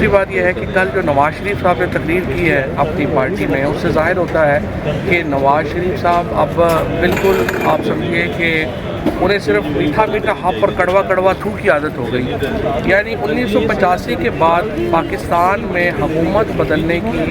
دوسری بات یہ ہے کہ کل جو نواز شریف صاحب نے تقریر کی ہے اپنی پارٹی میں، اس سے ظاہر ہوتا ہے کہ نواز شریف صاحب اب بالکل آپ سمجھیے کہ انہیں صرف میٹھا میٹھا ہپ اور کڑوا کڑوا تھو کی عادت ہو گئی. یعنی 1985 کے بعد پاکستان میں حکومت بدلنے کی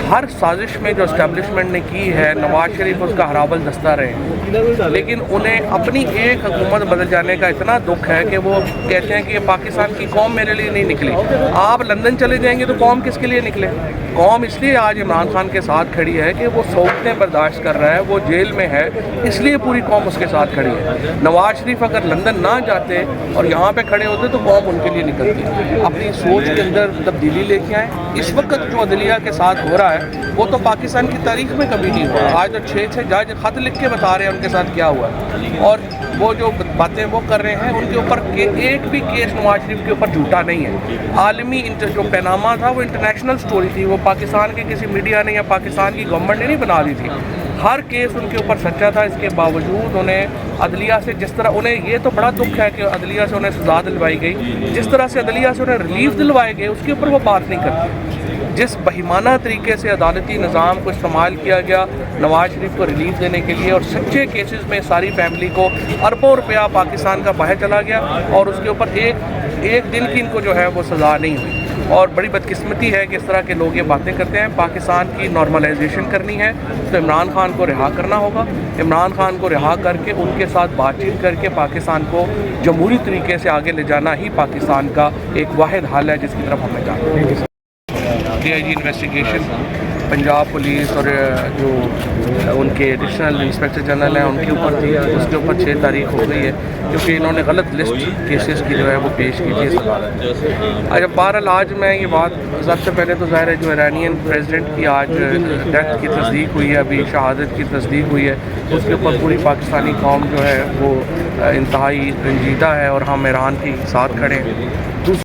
ہر سازش میں جو اسٹیبلشمنٹ نے کی ہے، نواز شریف اس کا ہراول دستہ رہے ہیں، لیکن انہیں اپنی ایک حکومت بدل جانے کا اتنا دکھ ہے کہ وہ کہتے ہیں کہ یہ پاکستان کی قوم میرے لیے نہیں نکلی. آپ لندن چلے جائیں گے تو قوم کس کے لیے نکلے؟ قوم اس لیے آج عمران خان کے ساتھ کھڑی ہے کہ وہ سوچتیں برداشت کر رہا ہے، وہ جیل میں ہے، اس لیے پوری قوم اس کے ساتھ کھڑی ہے. نواز شریف اگر لندن نہ جاتے اور یہاں پہ کھڑے ہوتے تو قوم ان کے لیے نکلتی. اپنی سوچ کے اندر تبدیلی لے کے آئیں. اس وقت جو عدلیہ کے ساتھ ہو رہا ہے وہ تو پاکستان کی تاریخ میں کبھی نہیں ہوا. آج تو 6 جج خط لکھ کے بتا رہے ہیں ان کے ساتھ کیا ہوا ہے، اور وہ جو باتیں وہ کر رہے ہیں ان کے اوپر ایک بھی کیس نواز شریف کے اوپر جھوٹا نہیں ہے. عالمی جو پیناما تھا وہ انٹرنیشنل سٹوری تھی، وہ پاکستان کے کسی میڈیا نے یا پاکستان کی گورنمنٹ نے نہیں بنا دی تھی. ہر کیس ان کے اوپر سچا تھا. اس کے باوجود انہیں عدلیہ سے جس طرح انہیں یہ تو بڑا دکھ ہے کہ عدلیہ سے انہیں سزا دلوائی گئی، جس طرح سے عدلیہ سے انہیں ریلیف دلوائے گئے اس کے اوپر وہ بات نہیں کرتے. جس بہیمانہ طریقے سے عدالتی نظام کو استعمال کیا گیا نواز شریف کو ریلیف دینے کے لیے، اور سچے کیسز میں ساری فیملی کو اربوں روپیہ پاکستان کا باہر چلا گیا اور اس کے اوپر ایک دن کی ان کو جو ہے وہ سزا نہیں ہوئی. اور بڑی بدقسمتی ہے کہ اس طرح کے لوگ یہ باتیں کرتے ہیں. پاکستان کی نارملائزیشن کرنی ہے تو عمران خان کو رہا کرنا ہوگا. عمران خان کو رہا کر کے ان کے ساتھ بات چیت کر کے پاکستان کو جمہوری طریقے سے آگے لے جانا ہی پاکستان کا ایک واحد حل ہے جس کی طرف ہمیں جانا ہے. D I G investigation Punjab police اور جو ان کے ایڈیشنل انسپیکٹر جنرل ہیں ان کے اوپر تھی. اس کے اوپر 6 تاریخ ہو گئی ہے کیونکہ انہوں نے غلط لسٹ کیسز کی جو ہے وہ پیش کی تھی اس جب بہرحال آج میں یہ بات سب سے پہلے تو ظاہر ہے جو ایرانین پریزیڈنٹ کی آج ڈیتھ کی تصدیق ہوئی ہے، ابھی شہادت کی تصدیق ہوئی ہے، اس کے اوپر پوری پاکستانی قوم جو ہے وہ انتہائی رنجیدہ ہے اور ہم ایران کے ساتھ کھڑے ہیں.